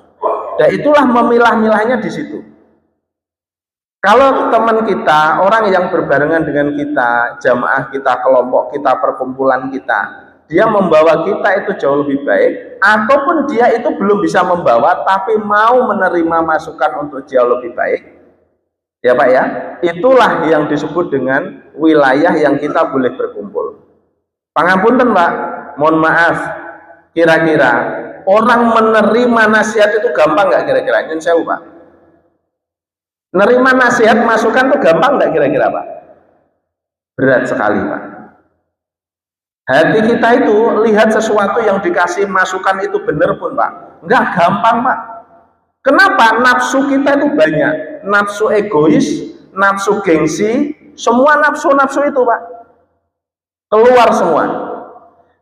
Dan itulah memilah-milahnya di situ. Kalau teman kita, orang yang berbarengan dengan kita, jamaah kita, kelompok kita, perkumpulan kita, dia membawa kita itu jauh lebih baik, ataupun dia itu belum bisa membawa tapi mau menerima masukan untuk jauh lebih baik, ya Pak ya, itulah yang disebut dengan wilayah yang kita boleh berkumpul. Pangapunten Pak, mohon maaf, kira-kira orang menerima nasihat itu gampang nggak kira-kira? Nyun sewu Pak, nerima nasihat masukan itu gampang nggak kira-kira Pak? Berat sekali Pak. Hati kita itu lihat sesuatu yang dikasih masukan itu benar pun Pak, nggak gampang Pak. Kenapa? Nafsu kita itu banyak, nafsu egois, nafsu gengsi, semua nafsu-nafsu itu Pak keluar semua.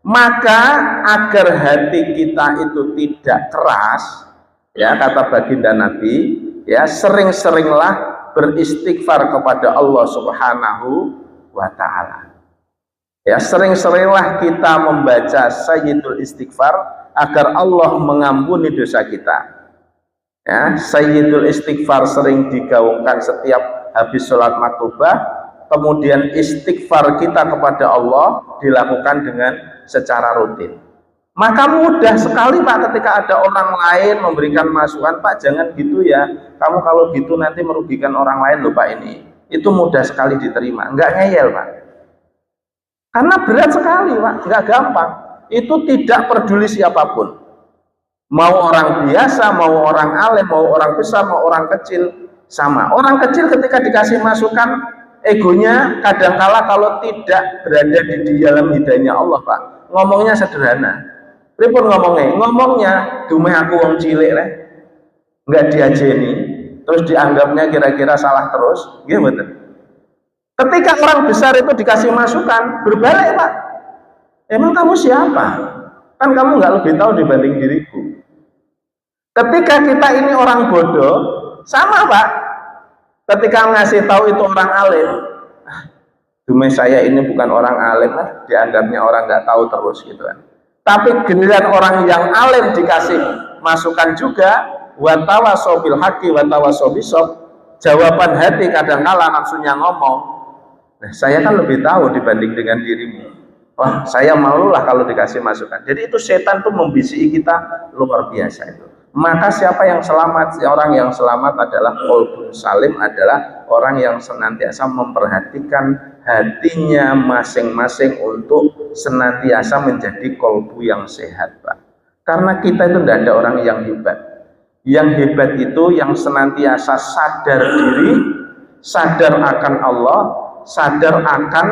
Maka agar hati kita itu tidak keras, ya kata baginda Nabi, ya sering-seringlah beristighfar kepada Allah Subhanahu wa Ta'ala. Ya sering-seringlah kita membaca Sayyidul Istighfar agar Allah mengampuni dosa kita. Ya, Sayyidul Istighfar sering digaungkan setiap habis sholat maktubah, kemudian istighfar kita kepada Allah dilakukan dengan secara rutin. Maka mudah sekali Pak ketika ada orang lain memberikan masukan, Pak jangan gitu ya, kamu kalau gitu nanti merugikan orang lain loh Pak ini. Itu mudah sekali diterima, nggak ngeyel Pak. Karena berat sekali Pak, nggak gampang. Itu tidak peduli siapapun. Mau orang biasa, mau orang alim, mau orang besar, mau orang kecil, sama. Orang kecil ketika dikasih masukan, egonya kadangkala kalau tidak berada di dalam hidayahnya Allah Pak, ngomongnya sederhana. Pripun ngomongnya dumeh aku wong cilik leh, nggak diajeni, terus dianggapnya kira-kira salah terus, gitu betul. Ketika orang besar itu dikasih masukan, berbalik Pak. Emang kamu siapa? Kan kamu nggak lebih tahu dibanding diriku. Ketika kita ini orang bodoh, sama Pak. Ketika ngasih tahu itu orang alim, dumeh saya ini bukan orang alim lah, dianggapnya orang nggak tahu terus gitu kan. Tapi giliran orang yang alim dikasih masukan juga, watawasaw bil haqqi watawasaw bisob, jawaban hati kadangkala nafsunya ngomong. Nah, saya kan lebih tahu dibanding dengan dirimu. Wah, saya maulah kalau dikasih masukan. Jadi itu setan tuh membisiki kita luar biasa itu. Maka siapa yang selamat? Orang yang selamat adalah qalbun salim, adalah orang yang senantiasa memperhatikan hatinya masing-masing untuk senantiasa menjadi qalbu yang sehat, Pak. Karena kita itu tidak ada orang yang hebat. Yang hebat itu yang senantiasa sadar diri, sadar akan Allah, sadar akan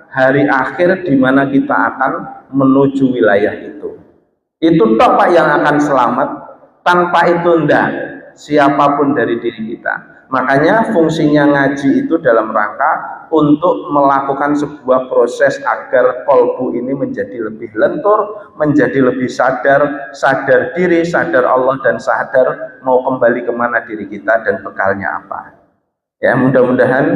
hari akhir di mana kita akan menuju wilayah itu. Itu tok Pak yang akan selamat. Tanpa itu enggak siapapun dari diri kita. Makanya fungsinya ngaji itu dalam rangka untuk melakukan sebuah proses agar kolbu ini menjadi lebih lentur, menjadi lebih sadar, sadar diri, sadar Allah, dan sadar mau kembali kemana diri kita dan bekalnya apa. Ya, mudah-mudahan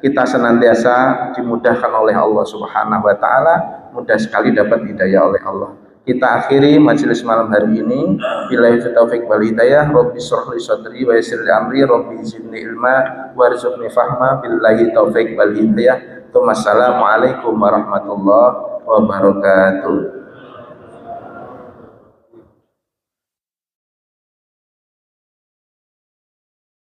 kita senantiasa dimudahkan oleh Allah Subhanahu wa Ta'ala, mudah sekali dapat hidayah oleh Allah. Kita akhiri majelis malam hari ini. Billahi taufiq wal hidayah. Rabbi shrah li sadri wa yassir li amri, Rabbi zidni ilma warzuqni fahma. Billahi taufiq wal hidayah. Assalamualaikum warahmatullahi wabarakatuh.